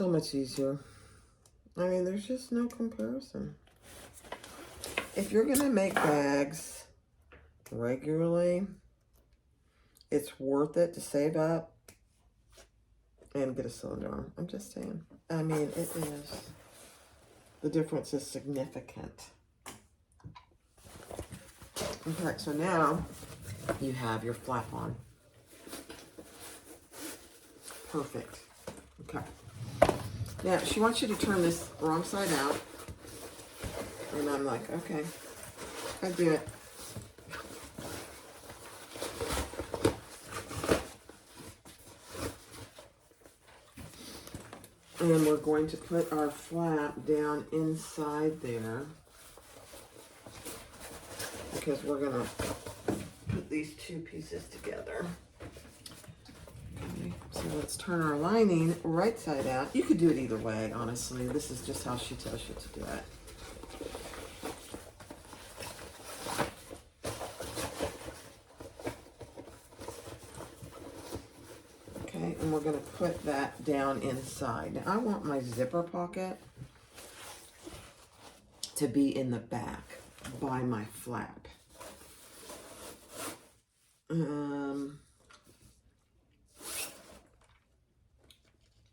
Speaker 1: so much easier. I mean, there's just no comparison. If you're gonna make bags regularly, it's worth it to save up and get a cylinder arm. I'm just saying. I mean, it is. The difference is significant. Okay, so now you have your flap on. Perfect. Okay. Now, she wants you to turn this wrong side out. And I'm like, okay, I do it. And we're going to put our flap down inside there, because we're going to put these two pieces together. Okay, so let's turn our lining right side out. You could do it either way, honestly. This is just how she tells you to do it. And we're going to put that down inside. Now, I want my zipper pocket to be in the back by my flap.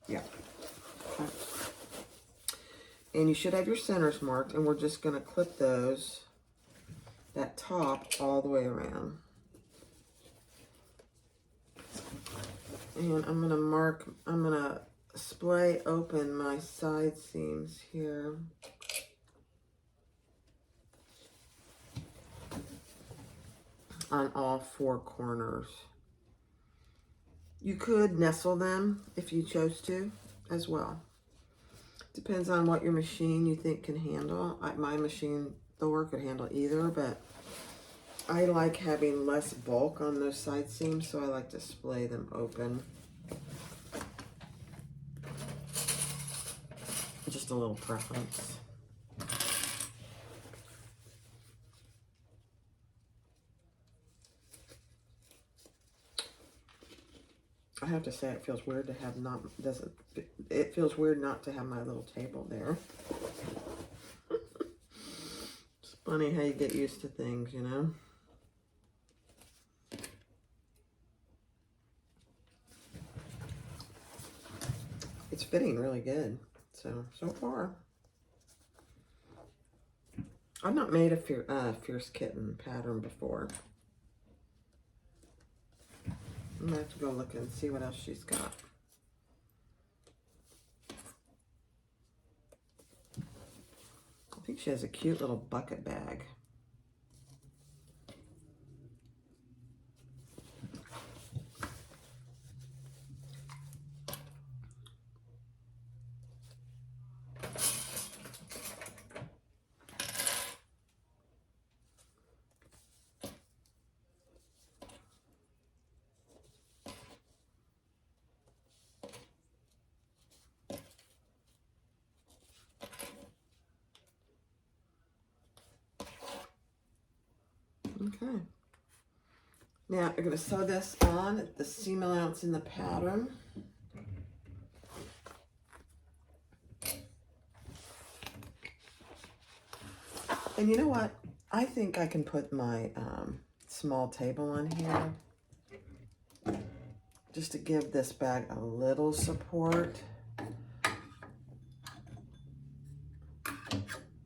Speaker 1: Yeah. Okay. And you should have your centers marked, and we're just going to clip those, that top, all the way around. And I'm going to splay open my side seams here. On all four corners. You could nestle them if you chose to as well. Depends on what your machine you think can handle. My machine, Thor, could handle either, but I like having less bulk on those side seams, so I like to splay them open. Just a little preference. I have to say, it feels weird to have it feels weird not to have my little table there. It's funny how you get used to things, you know? It's fitting really good. So far. I've not made a Fierce Kitten pattern before. I'm going to have to go look and see what else she's got. I think she has a cute little bucket bag. Okay. Now you're going to sew this on at the seam allowance in the pattern. And you know what? I think I can put my small table on here just to give this bag a little support.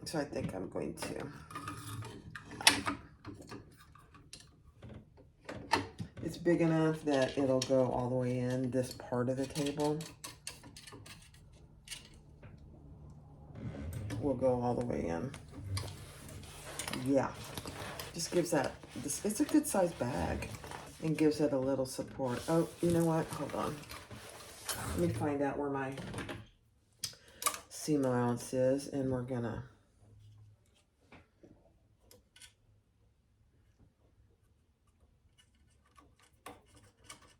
Speaker 1: So I think I'm going to. It's big enough that it'll go all the way in this part of the table. Will go all the way in. Yeah, just gives that, it's a good size bag and gives it a little support. Oh, you know what? Hold on. Let me find out where my seam allowance is, and we're gonna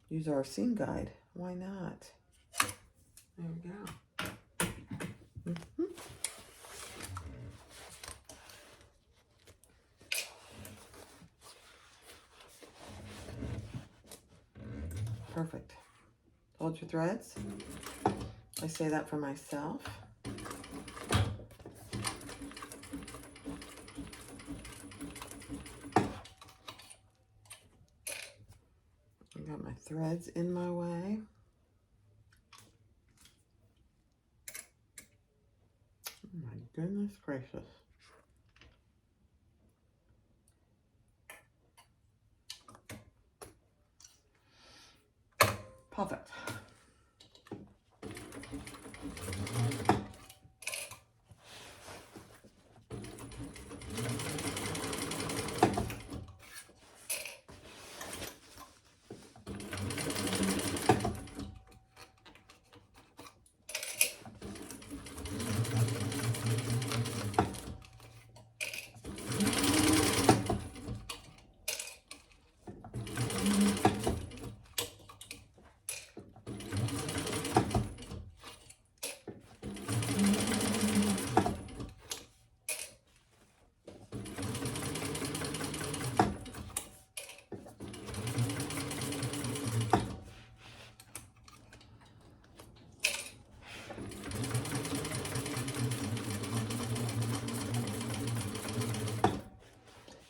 Speaker 1: use our seam guide. Why not? There we go. Mm-hmm. Perfect. Hold your threads. I say that for myself. I got my threads in my way. Oh my goodness gracious. Perfect.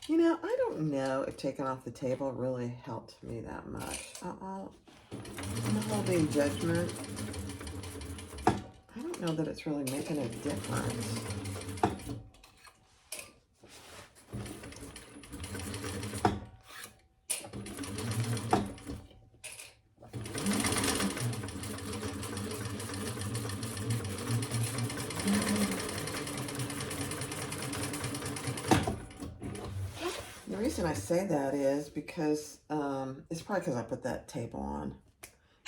Speaker 1: You know, I don't know if taking off the table really helped me that much. I'm holding judgment. I don't know that it's really making a difference. The reason I say that is because it's probably because I put that table on.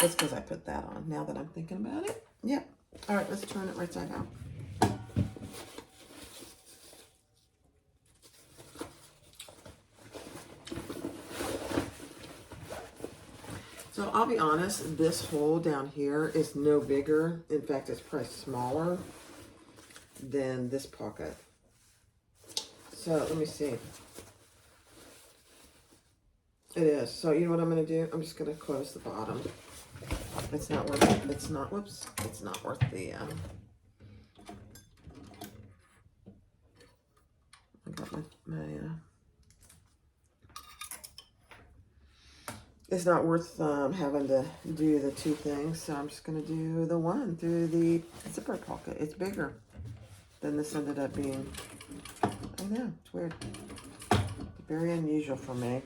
Speaker 1: It's because I put that on. Now that I'm thinking about it. Yep. All right, let's turn it right side out. So I'll be honest, this hole down here is no bigger. In fact, it's probably smaller than this pocket. So let me see. It is. So you know what I'm going to do? I'm just going to close the bottom. It's not worth it. It's not, whoops. It's not worth the, I got my it's not worth having to do the two things. So I'm just going to do the one through the zipper pocket. It's bigger than this ended up being. I know, it's weird. Very unusual for me.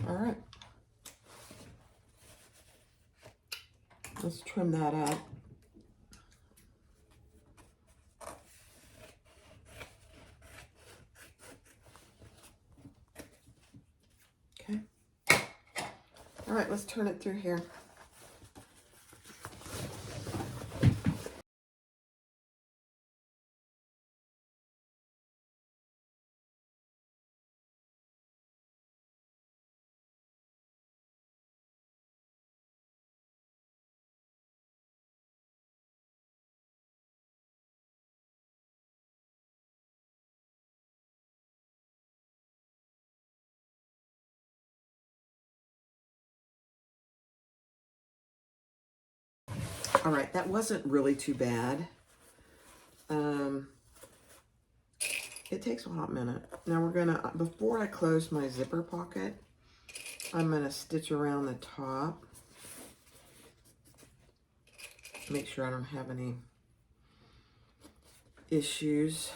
Speaker 1: All right. Let's trim that up. Okay. All right, let's turn it through here. All right, that wasn't really too bad. It takes a hot minute. Now we're gonna, before I close my zipper pocket, I'm gonna stitch around the top. Make sure I don't have any issues.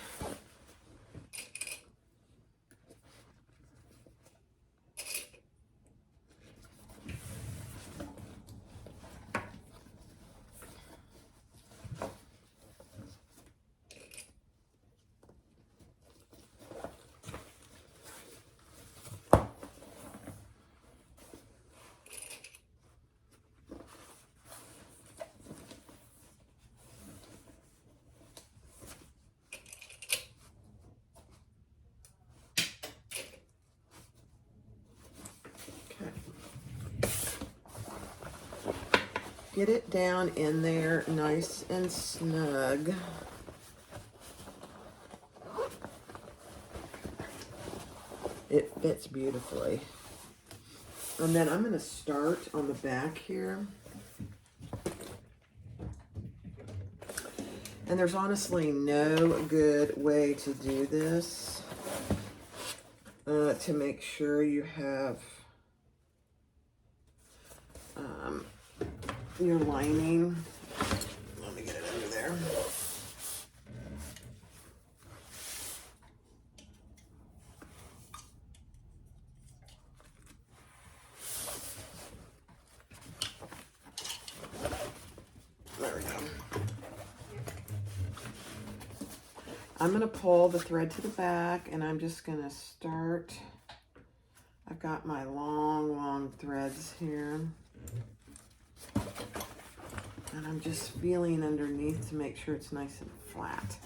Speaker 1: Get it down in there nice and snug. It fits beautifully. And then I'm going to start on the back here. And there's honestly no good way to do this to make sure you have your lining. Let me get it under there. There we go. I'm going to pull the thread to the back, and I'm just going to start. I've got my long threads here. And I'm just feeling underneath to make sure it's nice and flat.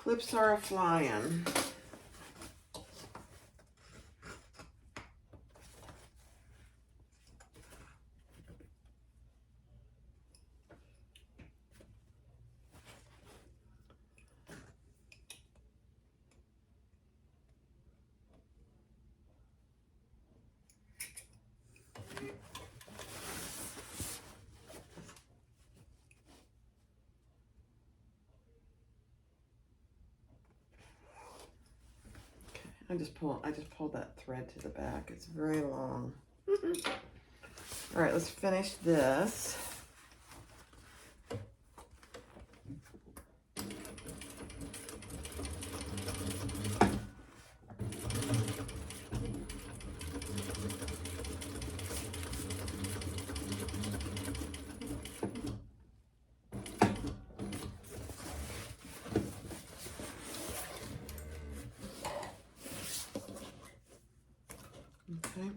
Speaker 1: Clips are a-flying. I just pulled that thread to the back. It's very long. All right, let's finish this. Okay.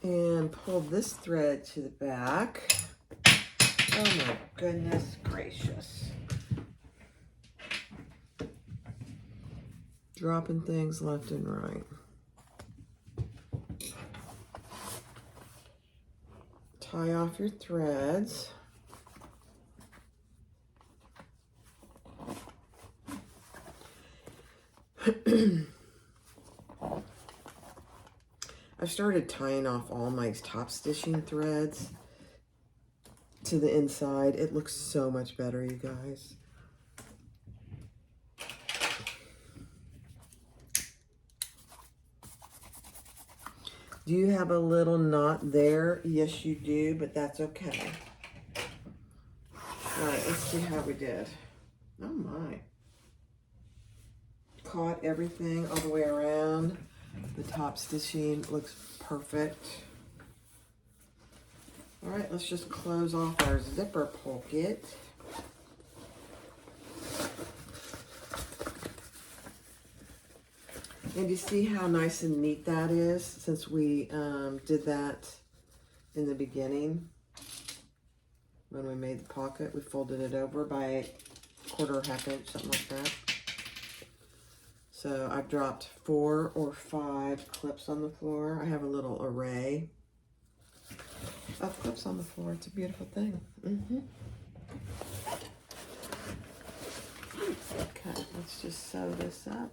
Speaker 1: And pull this thread to the back. Oh my goodness gracious. Dropping things left and right. Tie off your threads. I've started tying off all my top stitching threads to the inside. It looks so much better, you guys. Do you have a little knot there? Yes, you do, but that's okay. All right, let's see how we did. Oh my. Caught everything all the way around. The top stitching looks perfect. All right, let's just close off our zipper pocket. And you see how nice and neat that is since we did that in the beginning. When we made the pocket, we folded it over by 1/4 1/2 inch, something like that. So I've dropped 4 or 5 clips on the floor. I have a little array. of clips on the floor. It's a beautiful thing. Okay, let's just sew this up.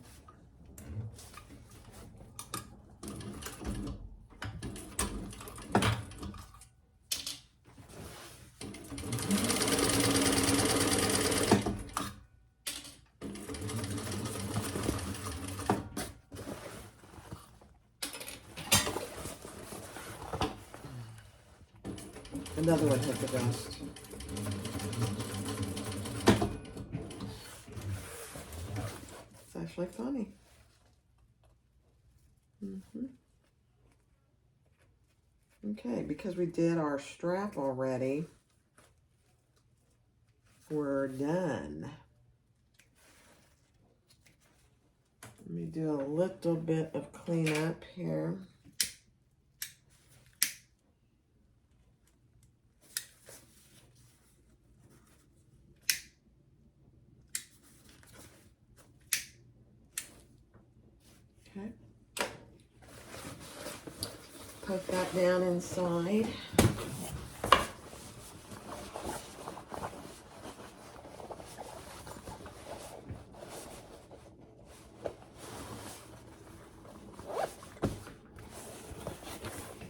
Speaker 1: Another one hit the dust. It's actually funny. Okay, because we did our strap already, we're done. Let me do a little bit of cleanup here. Okay. Poke that down inside.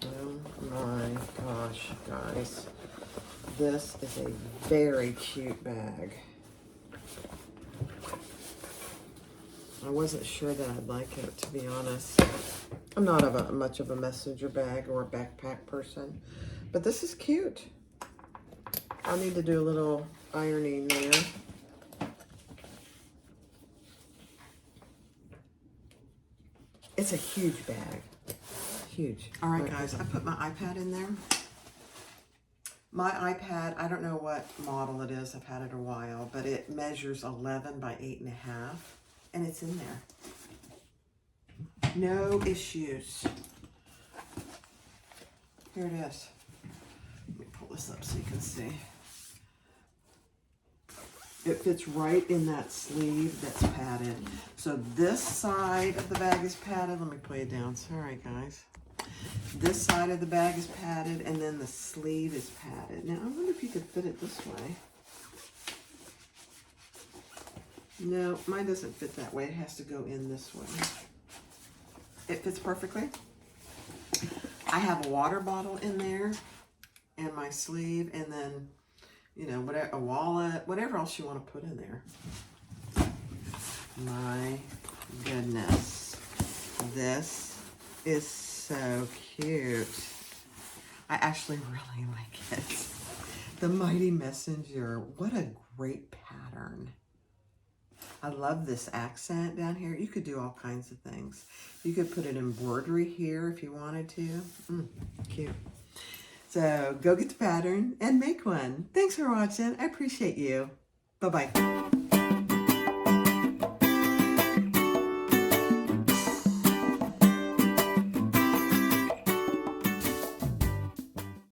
Speaker 1: Oh my gosh, guys. This is a very cute bag. I wasn't sure that I'd like it, to be honest. I'm not much of a messenger bag or a backpack person, but this is cute. I need to do a little ironing there. It's a huge bag. Huge. All right, guys, I put my iPad in there. My iPad, I don't know what model it is. I've had it a while, but it measures 11 by 8.5, and it's in there. No issues. Here it is. Let me pull this up so you can see. It fits right in that sleeve that's padded. So this side of the bag is padded. Let me play it down. Sorry, guys. This side of the bag is padded, and then the sleeve is padded. Now, I wonder if you could fit it this way. No, mine doesn't fit that way. It has to go in this way. It fits perfectly. I have a water bottle in there, and my sleeve, and then, you know, whatever, a wallet, whatever else you want to put in there. My goodness. This is so cute. I actually really like it. The Mighty Messenger. What a great pattern. I love this accent down here. You could do all kinds of things. You could put an embroidery here if you wanted to. Cute. So go get the pattern and make one. Thanks for watching. I appreciate you. Bye-bye.